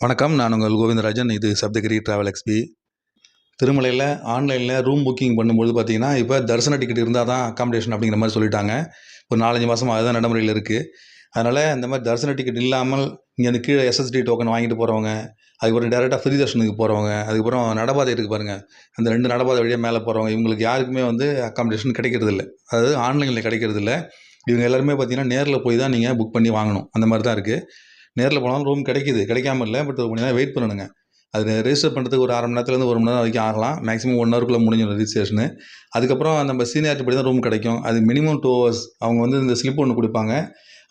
வணக்கம். நான் உங்கள் கோவிந்தராஜன். இது சப்தகிரி டிராவல் எக்ஸ்பி. திருமலையில் ஆன்லைனில் ரூம் புக்கிங் பண்ணும்போது பார்த்தீங்கன்னா, இப்போ தரிசன டிக்கெட் இருந்தால் தான் அக்காமடேஷன் அப்படிங்கிற மாதிரி சொல்லிட்டாங்க. ஒரு 4, 5 மாதமா அதுதான் நடைமுறையில் இருக்குது. அதனால் இந்த மாதிரி தரிசன டிக்கெட் இல்லாமல் இங்கேருந்து கீழே எஸ்எஸ்டி டோக்கன் வாங்கிட்டு போகிறவங்க, அதுக்கப்புறம் டேரெக்டாக ஃப்ரீ தர்ஷனுக்கு போகிறவங்க, அதுக்கப்புறம் நடபாதை இருக்குது பாருங்கள், அந்த 2 நடபாதை வழியாக மேலே போகிறவங்க, இவங்களுக்கு யாருக்குமே அக்காமடேஷன் கிடைக்கிறதில்ல. அதாவது ஆன்லைனில் கிடைக்கிறதில்ல. இவங்க எல்லாருமே பார்த்தீங்கன்னா நேரில் போய் தான் நீங்கள் புக் பண்ணி வாங்கணும். அந்த மாதிரி தான் இருக்குது. நேரில் போனாலும் ரூம் கிடைக்குது, கிடைக்காம இல்லை. பட் கொஞ்சம் நேரம் வெயிட் பண்ணணுங்க. அது ரெஜிஸ்டர் பண்ணுறதுக்கு ஒரு 1/2 மணி நேரத்துலேருந்து 1 மணி நேரம் வரைக்கும் ஆகலாம். மேக்ஸிமம் 1 ஹவருக்குள்ளே முடிஞ்சிடும் ரெஜிஸ்ட்ரேஷனு. அதுக்கப்புறம் நம்ம சீனியாரிட்டி படி தான் ரூம் கிடைக்கும். அது மினிமம் 2 ஹவர்ஸ். அவங்க இந்த ஸ்லிப் ஒன்று கொடுப்பாங்க.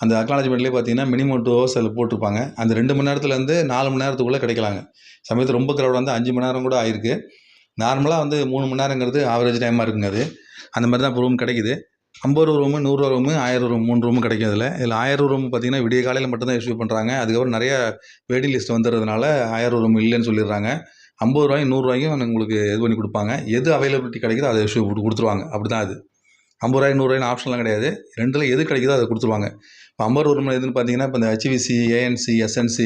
அந்த அக்னாலஜ்மெண்ட்லேயே பார்த்தீங்கன்னா மினிமம் 2 ஹவர்ஸ் அதில் போட்டிருப்பாங்க. அந்த 2 மணி நேரத்துலேருந்து 4 மணி நேரத்துக்குள்ளே கிடைக்கலாங்க. சமயத்தில் ரொம்ப க்ரௌட் 5 மணி நேரம் கூட ஆயிருக்கு. நார்மலாக 3 மணி நேரங்கிறது ஆவரேஜ் டைமாக இருக்குங்க அது. அந்த மாதிரி தான் இப்போ ரூம் கிடைக்குது. 50 ரூபா ரூமு, 100 ரூபா ரூமு, 1000 ரூம் 3 ரூமும் கிடைக்கும் இதில். 1000 ரூம் பார்த்தீங்கன்னா விடிய காலையில் மட்டும்தான் இஷ்யூ பண்ணுறாங்க. அதுக்கப்புறம் நிறைய வெயிட்டிங் லிஸ்ட் வந்துடுறதுனால 1000 ரூம் இல்லைன்னு சொல்லிடுறாங்க. 50 ரூபாயும் 100 ரூபாயும் உங்களுக்கு இது பண்ணி கொடுப்பாங்க. எது அவைலபிலிட்டி கிடைக்குதோ அதை இஷ்யூ கொடுத்துருவாங்க. அப்படி தான் அது. 50 ரூபாய் 100 ரூபாய்னு ஆப்ஷன்லாம் கிடையாது. 2ல் எது கிடைக்குதோ அதை கொடுத்துருவாங்க. இப்போ 50 ரூம் எதுன்னு பார்த்தீங்கன்னா, இப்போ இந்த HVC, ANC, SNC,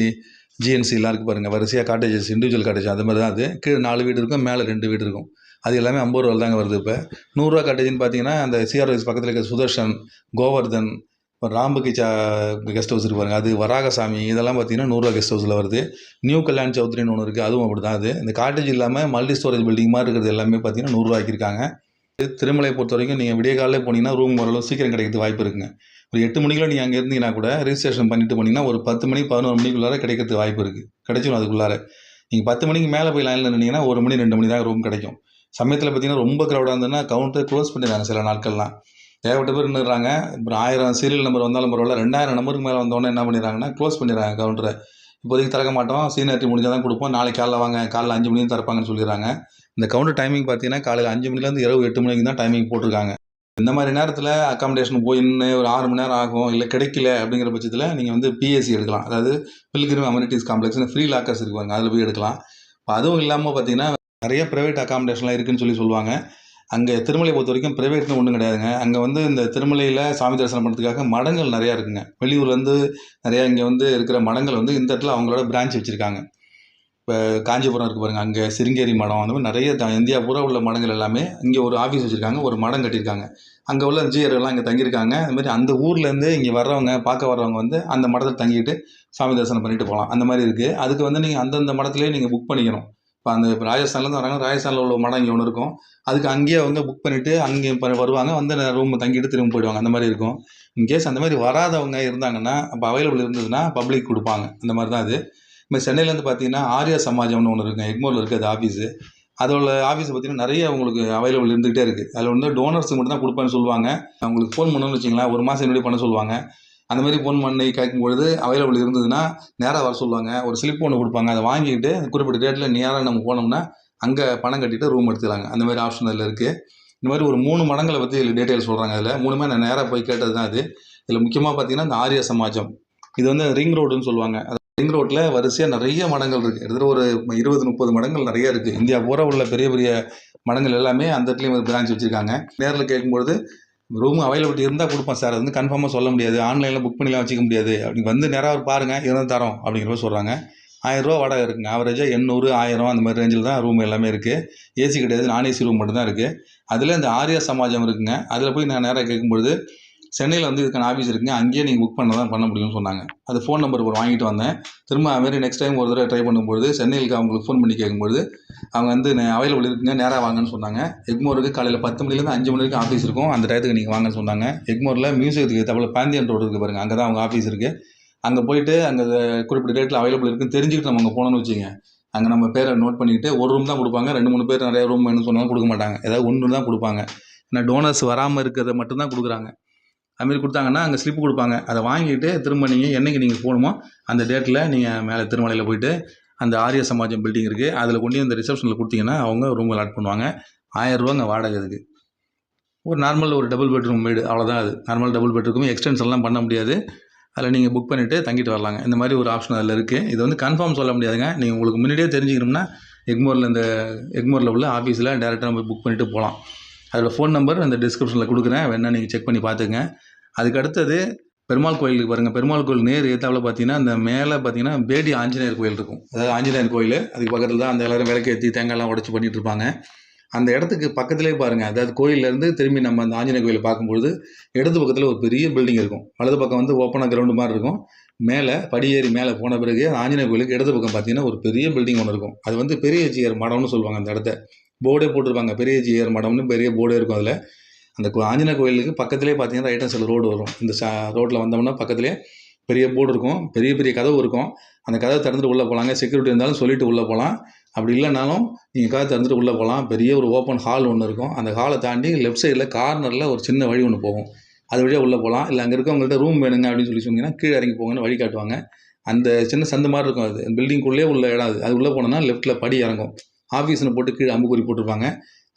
GNC எல்லாம் இருக்குது பாருங்கள். வரிசையாக காட்டேஜஸ், இண்டிவிஜுவல் காட்டேஜ் அந்த மாதிரி தான் அது. கீழே 4 வீடு இருக்கும், மேலே 2 வீடு இருக்கும். அது எல்லாமே 50 ரூபா தாங்க வருது. இப்போ 100 ரூபா காட்டேஜ்னு பார்த்தீங்கன்னா, அந்த CRS பக்கத்தில் இருக்க சுதர்ஷன், கோவர்தன், இப்போ ராம்பகிச்சா கெஸ்ட் ஹவுஸ் இருக்கு பாருங்கள், அது வராகசாமி, இதெல்லாம் பார்த்தீங்கன்னா 100 ரூபா கெஸ்ட் ஹவுஸில் வருது. நியூ கல்யாண் சௌத்ரின்னு ஒன்று இருக்குது, அதுவும் அப்படி தான். அது இந்த காட்டேஜ் இல்லாமல் மல்டி ஸ்டோரேஜ் பில்டிங் மாதிரி இருக்கிறது எல்லாமே பார்த்தீங்கன்னா 100 ரூபாய்க்கு இருக்காங்க. திருமலையை பொறுத்த வரைக்கும் நீங்கள் விடிய காலையில் போனீங்கன்னா ரூம் ஓரளவு சீக்கிரம் கிடைக்கிறதுக்கு வாய்ப்பு இருக்குங்க. ஒரு 8 மணிக்குள்ள நீங்கள் அங்கே இருந்தீங்கன்னா கூட ரெஜிஸ்ட்ரேஷன் பண்ணிட்டு போனீங்கன்னா ஒரு 10 மணி 11 மணிக்குள்ளார கிடைக்கிறதுக்கு வாய்ப்பு இருக்குது. கிடைச்சிடும் அதுக்குள்ளார. நீங்கள் 10 மணிக்கு மேலே போய் லைனில் நின்னீங்கன்னா 1 மணி 2 மணி தான் ரூம் கிடைக்கும். சமயத்தில் பார்த்தீங்கன்னா ரொம்ப க்ரௌடாக இருந்ததுன்னா கவுண்டர் க்ளோஸ் பண்ணிடுறாங்க சில நாட்கள்லாம். ஏகப்பட்ட பேர் நின்றுறாங்க. அப்புறம் 1000 சீரியல் நம்பர் வந்தாலும் பரவாயில்ல, 2000 நம்பருக்கு மேலே வந்தோடனே என்ன பண்ணிடுறாங்கன்னா க்ளோஸ் பண்ணிடுறாங்க கவுண்டரை. இப்போதைக்கு திறக்க மாட்டோம், சீனியாரிட்டி முடிஞ்சால் தான் கொடுப்போம், நாளைக்கு காலைல வாங்க, காலைல 5 மணிக்கு திறப்பாங்கன்னு சொல்லிடுறாங்க. இந்த கவுண்டர் டைமிங் பார்த்தீங்கன்னா காலையில் 5 மணிலேருந்து இரவு 8 மணிக்கு தான் டைமிங் போட்டிருக்காங்க. இந்த மாதிரி நேரத்தில் அக்காமடேஷன் போய் நின்று ஒரு 6 மணி நேரம் ஆகும், இல்லை கிடைக்கல அப்படிங்கிற பட்சத்தில் நீங்கள் PAC எடுக்கலாம். அதாவது பில்கிரிம் அமெனிட்டிஸ் காம்ப்ளெக்ஸ்னு ஃப்ரீ லாக்கர்ஸ் இருக்குவாங்க, அதில் போய் எடுக்கலாம். இப்போ அதுவும் இல்லாமல் பார்த்தீங்கன்னா நிறைய ப்ரைவேட் அக்காமடேஷன்லாம் இருக்குதுன்னு சொல்லுவாங்க. அங்கே திருமலையை பொறுத்த வரைக்கும் ப்ரைவேட்னு ஒன்றும் கிடையாதுங்க. அங்கே இந்த திருமலையில் சாமி தரிசனம் பண்ணுறதுக்காக மடங்கள் நிறையா இருக்குங்க. வெளியூர்லேருந்து நிறையா இங்கே இருக்கிற மடங்கள் இந்த இடத்துல அவங்களோட பிரான்ச் வச்சுருக்காங்க. இப்போ காஞ்சிபுரம் இருக்குது பாருங்கள், அங்கே சிருங்கேரி மடம், அந்த மாதிரி நிறைய இந்தியா பூரா உள்ள மடங்கள் எல்லாமே இங்கே ஒரு ஆஃபீஸ் வச்சுருக்காங்க, ஒரு மடம் கட்டியிருக்காங்க. அங்கே உள்ள ஜீயர்கள்லாம் இங்கே தங்கியிருக்காங்க. அதுமாதிரி அந்த ஊர்லேருந்து இங்கே வர்றவங்க, பார்க்க வர்றவங்க அந்த மடத்தில் தங்கிட்டு சாமி தரிசனம் பண்ணிட்டு போகலாம். அந்த மாதிரி இருக்குது. அதுக்கு நீங்கள் அந்தந்த மடத்துலேயே நீங்கள் புக் பண்ணிக்கணும். இப்போ ராஜஸ்தான்லேருந்து வராங்க, ராஜஸ்தானில் உள்ள மடம் இங்கே ஒன்று இருக்கும். அதுக்கு அங்கேயே புக் பண்ணிவிட்டு அங்கே வருவாங்க, ரூம் தங்கிட்டு திரும்ப போயிடுவாங்க. அந்த மாதிரி இருக்கும். இன்கேஸ் அந்த மாதிரி வராதவங்க இருந்தாங்கன்னா, அப்போ அவைலபிள் இருந்ததுன்னா பப்ளிக் கொடுப்பாங்க. அந்த மாதிரி தான் அது. இப்போ சென்னையிலேருந்து பார்த்தீங்கன்னா ஆர்யா சமாஜம்னு ஒன்று இருக்குங்க, எக்மோரில் இருக்குது அது ஆஃபீஸு. அதோட ஆஃபீஸ் பார்த்தீங்கன்னா நிறைய உங்களுக்கு அவைலபிள் இருந்துகிட்டே இருக்குது. அதில் டோனர்ஸுக்கு மட்டும் தான் கொடுப்பேன்னு சொல்லுவாங்க. அவங்களுக்கு ஃபோன் பண்ணணும்னு வச்சிங்களேன், 1 மாதம் முன்னாடி பண்ண சொல்லுவாங்க. அந்த மாதிரி ஃபோன் பண்ணி கேட்கும்பொழுது அவைலபிள் இருந்ததுன்னா நேராக வர சொல்லுவாங்க. ஒரு ஸ்லிப் ஒன்று கொடுப்பாங்க, அதை வாங்கிக்கிட்டு குறிப்பிட்ட டேட்டில் நேராக நம்ம போனோம்னா அங்கே பணம் கட்டிட்டு ரூம் எடுத்துக்கலாங்க. அந்த மாதிரி ஆப்ஷன் அதில் இருக்குது. இந்த மாதிரி ஒரு 3 மடங்களை பற்றி இதில் டீட்டெயில் சொல்கிறாங்க. அதில் 3மே நான் நேராக போய் கேட்டது தான் அது. இதில் முக்கியமாக பார்த்தீங்கன்னா இந்த ஆர்யா சமாஜம், இது ரிங் ரோடுன்னு சொல்லுவாங்க. ரிங் ரோட்டில் வரிசையாக நிறைய மடங்கள் இருக்குது. கிட்டத்தட்ட ஒரு 20-30 மடங்கள் நிறைய இருக்குது. இந்தியா பூரா உள்ள பெரிய பெரிய மடங்கள் எல்லாமே அந்த இடத்துலையும் ஒரு பிரான்ச் வச்சுருக்காங்க. நேரில் கேட்கும்பொழுது ரூம் அவைலபிலிட்டி இருந்தால் கொடுப்போம் சார், அது கன்ஃபார்மாக சொல்ல முடியாது, ஆன்லைனில் புக் பண்ணிலாம் வச்சிக்க முடியாது, அப்படி நேராக பாருங்கள் இருந்தால் தரோம் அப்படிங்கிற மாதிரி சொல்கிறாங்க. 1000 ரூபா வாடகை இருக்குங்க. ஆவரேஜாக 800, 1000 அந்த மாதிரி ரேஞ்சில் தான் ரூம் எல்லாமே இருக்குது. ஏசி கிடையாது, நான் AC ரூம் மட்டும்தான் இருக்குது. அதில் இந்த ஆர்யா சமாஜம் இருக்குங்க. அதில் போய் நான் நேராக கேட்கும்பொழுது சென்னையில் இதுக்கான ஆஃபீஸ் இருக்குங்க, அங்கேயே நீங்கள் புக் பண்ண முடியும்னு சொன்னாங்க. அது ஃபோன் நம்பர் வாங்கிட்டு வந்தேன். திரும்ப அதுமாரி நெக்ஸ்ட் டைம் ஒரு தடவை ட்ரை பண்ணும்போது சென்னையில் அவங்களுக்கு ஃபோன் பண்ணி கேட்கும்போது அவங்க அவைலபிள் இருக்குங்க, நேராக வாங்கன்னு சொன்னாங்க. எக்மோருக்கு காலையில் 10 மணிலேருந்து 5 மணி வரைக்கும் ஆஃபீஸ் இருக்கும், அந்த டயத்துக்கு நீங்கள் வாங்கன்னு சொன்னாங்க. எக்மோரில் மியூசியத்துக்கு தவிர பாந்தியன் ரோடு இருக்குது பாருங்கள், அங்கே தான் அவங்க ஆஃபீஸ் இருக்குது. அங்கே போயிட்டு அங்கே குறிப்பிட்ட டேட்டில் அவைலபிள் இருக்குன்னு தெரிஞ்சுக்கிட்டு நம்ம அங்கே போனோம்னு வச்சுங்க, அங்கே நம்ம பேரை நோட் பண்ணிக்கிட்டு ஒரு ரூம் தான் கொடுப்பாங்க. 2-3 பேர் நிறைய ரூம் வேணும்னு சொன்னாலும் கொடுக்க மாட்டாங்க, ஏதாவது 1 தான் கொடுப்பாங்க. ஏன்னா டோனர்ஸ் வராமல் இருக்கிறத மட்டும்தான் கொடுக்குறாங்க. அதுமாரி கொடுத்தாங்கன்னா அங்கே ஸ்லிப்பு கொடுப்பாங்க, அதை வாங்கிட்டு திரும்ப நீங்கள் என்றைக்கு நீங்கள் போகணுமோ அந்த டேட்டில் நீங்கள் மேலே திருமலையில் போயிட்டு அந்த ஆர்ய சமாஜம் பில்டிங் இருக்குது, அதில் கொண்டு அந்த ரிசப்ஷனில் கொடுத்தீங்கன்னா அவங்க ரூம் அலாட் பண்ணுவாங்க. 1000 ரூபாங்க வாடகை இதுக்கு. ஒரு நார்மல் ஒரு டபுள் பெட்ரூம் வீடு, அவ்வளோதான். அது நார்மல் டபுள் பெட்ரூம், எக்ஸ்டென்ஷன்லாம் பண்ண முடியாது. அதில் நீங்கள் புக் பண்ணிவிட்டு தங்கிட்டு வரலாங்க. இந்த மாதிரி ஒரு ஆப்ஷன் அதில் இருக்குது. இது கன்ஃபார்ம் சொல்ல முடியாதுங்க. நீங்கள் உங்களுக்கு முன்னாடியே தெரிஞ்சுக்கணும்னா எக்மோரில் உள்ள ஆஃபீஸில் டேரெக்டாக நம்ம புக் பண்ணிவிட்டு போகலாம். அதோட ஃபோன் நம்பர் அந்த டிஸ்கிரிப்ஷனில் கொடுக்குறேன், வேணால் நீங்கள் செக் பண்ணி பார்த்துங்க. அதுக்கு அடுத்தது பெருமாள் கோயிலுக்கு பாருங்கள், பெருமாள் கோயில் நேர் எதிர்த்தாப்புல பார்த்தீங்கன்னா, அந்த மேலே பார்த்தீங்கன்னா பேடி ஆஞ்சநேயர் கோயில் இருக்கும். அதாவது ஆஞ்சநேயர் கோயில், அதுக்கு பக்கத்தில் தான் அந்த எல்லாரும் விளக்கேத்தி தேங்காய்லாம் உடைச்சு பண்ணிட்டு இருப்பாங்க. அந்த இடத்துக்கு பக்கத்திலேயே பாருங்கள், அதாவது கோயிலேருந்து திரும்பி நம்ம அந்த ஆஞ்சநேயர் கோயிலை பார்க்கும்பொழுது இடது பக்கத்தில் ஒரு பெரிய பில்டிங் இருக்கும். வலது பக்கம் வந்து ஓப்பனாக கிரவுண்டு மாதிரி இருக்கும். மேலே படியேறி மேலே போன பிறகு ஆஞ்சநேயர் கோயிலுக்கு இடது பக்கம் பார்த்தீங்கன்னா ஒரு பெரிய பில்டிங் ஒன்று இருக்கும். அது வந்து பெரிய ஜியர் மடம்னு சொல்லுவாங்க. அந்த இடத்த போர்டே போட்டிருப்பாங்க, பெரிய ஜியர் மடம்னு பெரிய போர்டே இருக்கும். அதில் அந்த ஆஞ்சநேயர் கோயிலுக்கு பக்கத்திலே பார்த்தீங்கன்னா ரைட் ஹேண்ட் சைடில் ரோடு வரும். இந்த ரோட்டில் வந்தோம்னா பக்கத்திலே பெரிய போர்டு இருக்கும், பெரிய பெரிய கதவு இருக்கும். அந்த கதவை திறந்துட்டு உள்ளே போகலாங்க. செக்யூரிட்டி இருந்தாலும் சொல்லிட்டு உள்ளே போகலாம். அப்படி இல்லைனாலும் நீங்கள் கதவை திறந்துட்டு உள்ளே போகலாம். பெரிய ஒரு ஓப்பன் ஹால் ஒன்று இருக்கும். அந்த ஹாலை தாண்டி லெஃப்ட் சைடில் கார்னரில் ஒரு சின்ன வழி ஒன்று போகும். அது வழியாக உள்ளே போகலாம். இல்லை அங்கே இருக்கவங்கள்ட்ட ரூம் வேணுங்க அப்படின்னு சொல்லி சொன்னீங்கன்னா கீழே இறங்கி போங்கன்னு வழி காட்டுவாங்க. அந்த சின்ன சந்து மாதிரி இருக்கும். அது பில்டிங்குள்ளே உள்ள இடம். அது உள்ளே போனோன்னா லெஃப்ட்டில் படி இறங்கும். ஆஃபீஸ்னு போட்டு கீழே அம்புக்குறி போட்டிருப்பாங்க.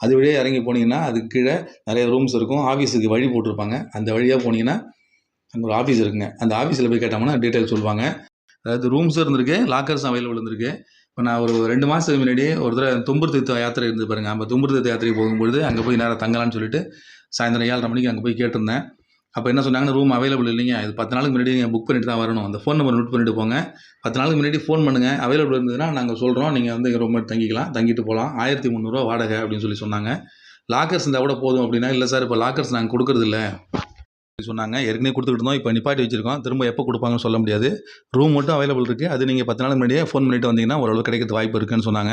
அது வழியாக இறங்கி போனீங்கன்னா அதுக்கு கீழே நிறைய ரூம்ஸ் இருக்கும். ஆஃபீஸுக்கு வழி போட்டிருப்பாங்க. அந்த வழியாக போனீங்கன்னா அங்கே ஒரு ஆஃபீஸ் இருக்குங்க. அந்த ஆஃபீஸில் போய் கேட்டோம்னா டீட்டெயில் சொல்லுவாங்க. அதாவது ரூம்ஸும் இருந்திருக்கு, லாக்கர்ஸும் அவைலபிள் இருந்திருக்கு. இப்போ நான் ஒரு 2 மாதத்துக்கு முன்னாடி ஒரு தடவை தும்புர் தீர்த்த யாத்திரை இருந்து பாருங்கள். நம்ம தும்புர் தீர்த்த யாத்திரைக்கு போகும்பொழுது அங்கே போய் நேராக தங்கலாம்னு சொல்லிட்டு சாயந்தரம் 7:30 மணிக்கு அங்கே போய் கேட்டிருந்தேன். அப்போ என்ன சொன்னாங்கன்னா, ரூம் அவைலபிள் இல்லைங்க, இது 10 நாளுக்கு முன்னாடி நீங்கள் புக் பண்ணிட்டு தான் வரணும். அந்த ஃபோன் நம்பர் நோட் பண்ணிட்டு போங்க. 10 நாளுக்கு முன்னாடி ஃபோன் பண்ணுங்கள், அவைலபிள் இருந்ததுன்னா நாங்கள் சொல்கிறோம், நீங்கள் வந்து ரூம் எடுத்து தங்கிக்கலாம், தங்கிட்டு போகலாம். 1300 வாடகை அப்படின்னு சொல்லி சொன்னாங்க. லாக்கர்ஸ் இருந்தால் கூட போதும் அப்படின்னா, இல்லை சார் இப்போ லாக்கர்ஸ் நாங்கள் கொடுக்குறதில்ல சொன்னாங்க. ஏற்கனவே கொடுத்துக்கிட்டு இருந்தோம், இப்போ நிப்பாட்டி வச்சிருக்கோம், திரும்ப எப்போ கொடுப்பாங்கன்னு சொல்ல முடியாது. ரூம் மட்டும் அவைலபிள் இருக்குது. அது நீங்கள் 10 நாளுக்கு முன்னாடியே ஃபோன் பண்ணிட்டு வந்தீங்கன்னா ஓரளவு கிடைக்கிறது வாய்ப்பு இருக்குன்னு சொன்னாங்க.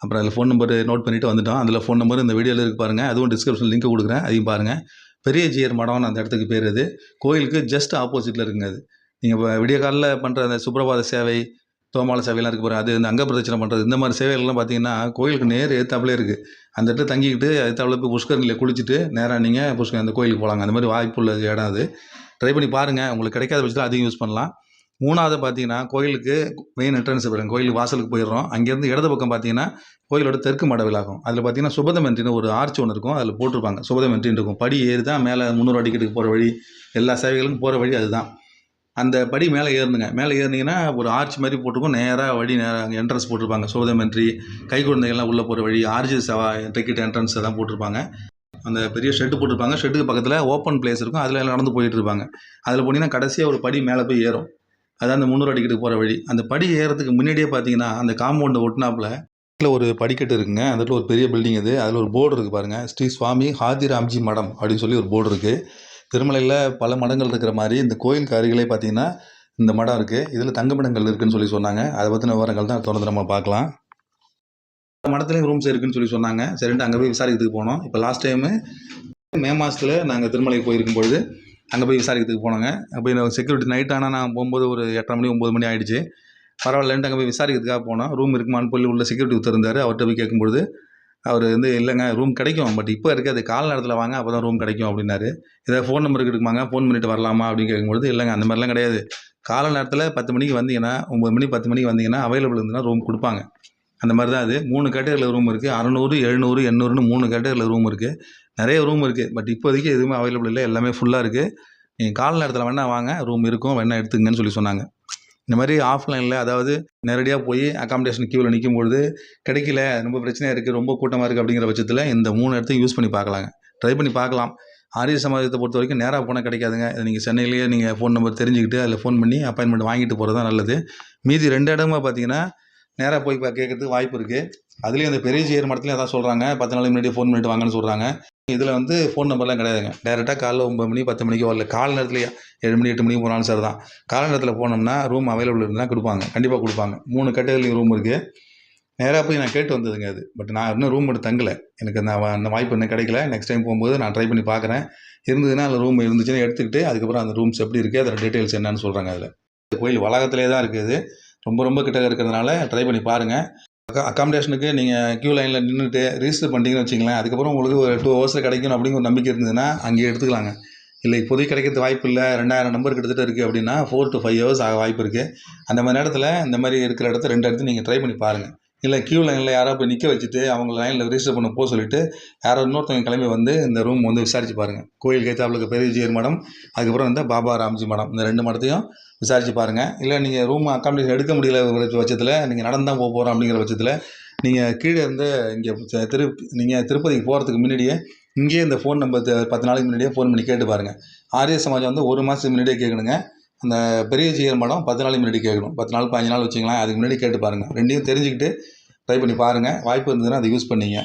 அப்புறம் அதில் ஃபோன் நம்பர் நோட் பண்ணிட்டு வந்துட்டோம். அதில் ஃபோன் நம்பர் இந்த வீடியோவில் இருக்கு பாருங்கள். அதுவும் டிஸ்கிரிப்ஷன் லிங்க் கொடுக்குறேன், அதையும் பாருங்கள். பெரிய ஜியர் மடம்னு அந்த இடத்துக்கு பேர். அது கோயிலுக்கு ஜஸ்ட் ஆப்போசிட்டில் இருக்குங்க. அது நீங்கள் இப்போ விடிய காலில் பண்ணுற அந்த சுப்ரபாத சேவை, தோமால சேவையெல்லாம் இருக்குது பாருங்கள், அது இந்த அங்க பிரதட்சணை பண்ணுறது, இந்த மாதிரி சேவைகள்லாம் பார்த்தீங்கன்னா கோயிலுக்கு நேர் எதிர்த்தாப்புலே இருக்குது. அந்த இடத்துல தங்கிக்கிட்டு எதிர்த்தாப்புல போய் புஷ்கரணியில் குளிச்சுட்டு நேராக நீங்கள் அந்த கோயிலுக்கு போகலாங்க. அந்த மாதிரி வாய்ப்புள்ள இடம் அது. ட்ரை பண்ணி பாருங்கள். உங்களுக்கு கிடைக்காத பட்சத்தில் அதையும் யூஸ் பண்ணலாம். 3வது பார்த்தீங்கன்னா, கோயிலுக்கு மெயின் என்ட்ரன்ஸ் பாருங்கள். கோயில் வாசலுக்கு போயிடுறோம். அங்கேருந்து இடது பக்கம் பார்த்தீங்கன்னா கோயிலோட தெற்கு மட விலாகம். அதில் பார்த்தீங்கன்னா சுபதம் என்ட்ரின்னு ஒரு ஆர்ச் ஒன்று இருக்கும். அதில் போட்டிருப்பாங்க சுபதம் என்ட்ரின்னு இருக்கும். படி ஏறி தான் மேலே 300 அடிக்கட்டுக்கு போகிற வழி, எல்லா சேவைகளுக்கும் போகிற வழி அதுதான். அந்த படி மேலே ஏறணுங்க. மேலே ஏறினீங்கன்னா ஒரு ஆர்ச் மாதிரி போட்டிருக்கும். நேராக வழி நேராக என்ட்ரன்ஸ் போட்டிருப்பாங்க. சுபதம் என்ட்ரி, கை குழந்தைகள்லாம் உள்ளே போகிற வழி, ஆர்ஜி சவா டிக்கெட் என்ட்ரன்ஸ் எல்லாம் போட்டிருப்பாங்க. அந்த பெரிய ஷெட்டு போட்டிருப்பாங்க. ஷெட்டுக்கு பக்கத்தில் ஓப்பன் பிளேஸ் இருக்கும். அதில் எல்லாம் நடந்து போயிட்டு இருப்பாங்க. அதில் போனீங்கன்னா கடைசியாக ஒரு படி மேலே போய் ஏறும். அதான் அந்த 300 அடிக்கட்டுக்கு போகிற வழி. அந்த படி ஏறதுக்கு முன்னாடியே பார்த்தீங்கன்னா அந்த காம்பவுண்டை ஒட்டினாப்புல ஒரு படிக்கட்டு இருக்குங்க. அதில் ஒரு பெரிய பில்டிங் இது. அதில் ஒரு போர்டு இருக்குது பாருங்கள், ஸ்ரீ சுவாமி ஹாதிராம்ஜி மடம் அப்படின்னு சொல்லி ஒரு போர்டு இருக்குது. திருமலையில் பல மடங்கள் இருக்கிற மாதிரி இந்த கோயிலுக்கு அருகிலே பார்த்தீங்கன்னா இந்த மடம் இருக்குது. இதில் தங்குமிடங்கள் இருக்குதுன்னு சொல்லி சொன்னாங்க. அதை பற்றின விவரங்கள் தான் தொடர்ந்து நம்ம பார்க்கலாம். மடத்துலேயும் ரூம்ஸ் இருக்குதுன்னு சொல்லி சொன்னாங்க. சரின்ட்டு அங்கே போய் விசாரிக்கிறதுக்கு போனோம். இப்போ லாஸ்ட் டைமு மே மாதத்தில் நாங்கள் திருமலைக்கு போயிருக்கும் பொழுது அங்கே போய் விசாரிக்கிறதுக்கு போனோங்க. அப்போ செக்யூரிட்டி நைட் ஆனால் நான் போகும்போது ஒரு 8:30 மணி 9 மணி ஆகிடுச்சு. பரவாயில்லன்ட்டு அங்கே போய் விசாரிக்கிறதுக்காக போனோம். ரூம் இருக்குமான்னு சொல்லி உள்ள செக்யூரிட்டி ஒருத்தர் அவர்கிட்ட போய் கேட்கும்பொழுது அவர் வந்து இல்லைங்க ரூம் கிடைக்கும், பட் இப்போ இருக்காது, கால நேரத்தில் வாங்க அப்போ தான் ரூம் கிடைக்கும் அப்படின்னாரு. ஏதாவது ஃபோன் நம்பருக்கு இருக்குமாங்க, ஃபோன் பண்ணிவிட்டு வரலாமா அப்படின்னு கேட்கும்பொழுது இல்லைங்க அந்த மாதிரிலாம் கிடையாது, கால நேரத்தில் 10 மணிக்கு வந்தீங்கன்னா 9 மணி 10 மணிக்கு வந்தீங்கன்னா அவைலபிள் இருந்ததுன்னா ரூம் கொடுப்பாங்க. அந்த மாதிரி தான் அது. 3 கேட்டகரியில் ரூம் இருக்குது. 600, 700, 800ன்னு 3 கேட்டகரியில் ரூம் இருக்குது. நிறைய ரூம் இருக்குது. பட் இப்போதைக்கு எதுவுமே அவைலபிள் இல்லை, எல்லாமே ஃபுல்லாக இருக்குது. நீங்கள் கால நேரத்தில் வேணால் வாங்க, ரூம் இருக்கும், வேணால் எடுத்துங்கன்னு சொல்லி சொன்னாங்க. இந்த மாதிரி ஆஃப்லைனில் அதாவது நேரடியாக போய் அக்காமடேஷன் க்யூவில் நிற்கும்பொழுது கிடைக்கல, ரொம்ப பிரச்சனையாக இருக்குது, ரொம்ப கூட்டமாக இருக்குது அப்படிங்கிற பட்சத்தில் இந்த 3 இடத்தையும் யூஸ் பண்ணி பார்க்கலாங்க, ட்ரை பண்ணி பார்க்கலாம். ஆரிய சமாஜத்தை பொறுத்த வரைக்கும் நேராக போனால் கிடைக்காதுங்க. நீங்கள் சென்னையிலேயே நீங்கள் ஃபோன் நம்பர் தெரிஞ்சுக்கிட்டு அதில் ஃபோன் பண்ணி அப்பாயின்மெண்ட் வாங்கிட்டு போகிறது தான் நல்லது. மீதி 2 இடமா பார்த்தீங்கன்னா நேராக போய் கேட்கறதுக்கு வாய்ப்பு இருக்குது. அதுலேயும் அந்த பெரிய ஜியர் மடத்துலையும் அதான் சொல்கிறாங்க, 10 நாளைக்கு முன்னாடி ஃபோன் பண்ணிட்டு வாங்கன்னு சொல்கிறாங்க. இதில் வந்து ஃபோன் நம்பர்லாம் கிடையாதுங்க. டேரெக்டாக காலைல 9 மணி 10 மணிக்கு வரல, கால நேரத்துலேயே 7 மணி 8 மணிக்கு போனாலும் சார் தான். கால நேரத்தில் போனோம்னா ரூம் அவைலபிள் இருந்தால் கொடுப்பாங்க, கண்டிப்பாக கொடுப்பாங்க. 3 கேட்டகரிலையும் ரூம் இருக்குது. நேராக போய் நான் கேட்டு வந்ததுங்க அது. பட் நான் இன்னும் ரூம் எடுத்து தங்கலை, எனக்கு அந்த வாய்ப்பு இன்னும் கிடைக்கல. நெக்ஸ்ட் டைம் போகும்போது நான் ட்ரை பண்ணி பார்க்குறேன். இருந்ததுன்னா அந்த ரூம் இருந்துச்சுன்னா எடுத்துக்கிட்டு அதுக்கப்புறம் அந்த ரூம்ஸ் எப்படி இருக்குது அதோட டீட்டெயில்ஸ் என்னன்னு சொல்கிறாங்க. அதில் கோயில் வளாகத்திலே தான் இருக்குது, ரொம்ப ரொம்ப கிட்ட இருக்கிறதுனால ட்ரை பண்ணி பாருங்கள். அக்காமடேஷனுக்கு நீங்கள் க்யூ லைனில் நின்றுட்டு ரிஜிஸ்டர் பண்ணிட்டீங்கன்னு வச்சிங்களேன், அதுக்கப்புறம் உங்களுக்கு ஒரு 2 ஹவர்ஸில் கிடைக்கும் அப்படிங்கிற ஒரு நம்பிக்கை இருந்ததுன்னா அங்கேயே எடுத்துக்கலாங்க. இல்லை இப்போதைக்கு கிடைக்கிறது வாய்ப்பு இல்லை, 2000 நம்பர் கிட்டத்தட்ட இருக்குது அப்படின்னா 4 to 5 ஹவர்ஸ் ஆக வாய்ப்பு இருக்குது. அந்த மாதிரி நேரத்தில் இந்த மாதிரி இருக்கிற இடத்த 2 இடத்துல நீங்கள் ட்ரை பண்ணி பாருங்கள். இல்லை க்யூ லைனில் யாராவது போய் நிற்க வச்சுட்டு அவங்க லைனில் ரிஜிஸ்டர் பண்ண போக சொல்லிவிட்டு யாரோ இன்னொருத்தவங்க கிளம்பி வந்து இந்த ரூம் வந்து விசாரித்து பாருங்கள். கோயில் கைத்தாப்புலுக்கு பெரிய ஜியர் மடம், அதுக்கப்புறம் வந்து பாபா ராம்ஜி மடம், இந்த 2 மடத்தையும் விசாரித்து பாருங்கள். இல்லை நீங்கள் ரூம் அக்காமடேஷன் எடுக்க முடியல பட்சத்தில், நீங்கள் நடந்து தான் போகிறோம் அப்படிங்கிற பட்சத்தில் நீங்கள் கீழே இருந்து இங்கே நீங்கள் திருப்பதிக்கு போகிறதுக்கு முன்னாடியே இங்கேயே இந்த ஃபோன் நம்பர் 10 நாளைக்கு முன்னாடியே ஃபோன் பண்ணி கேட்டு பாருங்கள். ஆரிய சமாஜம் வந்து 1 மாதத்துக்கு முன்னாடியே கேட்கணுங்க. அந்த பெரிய ஜீயர் மடம் 10 நாளைக்கு முன்னாடி கேட்கணும். 10 நாள் 15 நாள் வச்சுக்கலாம். அதுக்கு முன்னாடி கேட்டு பாருங்கள். 2யும் தெரிஞ்சுக்கிட்டு ட்ரை பண்ணி பாருங்கள். வாய்ப்பு இருந்ததுன்னா அதை யூஸ் பண்ணிங்க.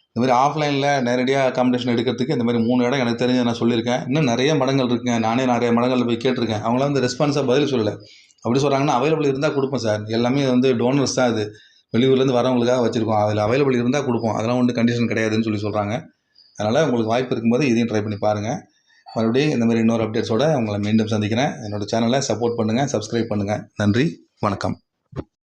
இந்த மாதிரி ஆஃப்லைனில் நேரடியாக அக்காமடேஷன் எடுக்கிறதுக்கு இந்த மாதிரி 3 இடம் எனக்கு தெரிஞ்சு நான் சொல்லியிருக்கேன். இன்னும் நிறைய மடங்கள் இருக்குங்க. நானே நிறைய மடங்களில் போய் கேட்டிருக்கேன். அவங்களாம் வந்து ரெஸ்பான்ஸாக பதில் சொல்லலை. அப்படி சொல்கிறாங்கன்னா அவைலபிள் இருந்தால் கொடுப்போம் சார். எல்லாமே வந்து டோனர்ஸ் தான் இது. வெளியூர்லேருந்து வரவங்களுக்காக வச்சுருக்கோம். அதில் அவைலபிள் இருந்தால் கொடுப்போம். அதெல்லாம் ஒன்றும் கண்டிஷன் கிடையாதுன்னு சொல்கிறாங்க. அதனால் உங்களுக்கு வாய்ப்பு இருக்கும்போது இதையும் ட்ரை பண்ணி பாருங்கள். மறுபடியும் இந்த மாதிரி இன்னொரு அப்டேட்ஸோடு உங்களை மீண்டும் சந்திக்கிறேன். என்னோடய சேனலை சப்போர்ட் பண்ணுங்கள், சப்ஸ்கிரைப் பண்ணுங்கள். நன்றி, வணக்கம்.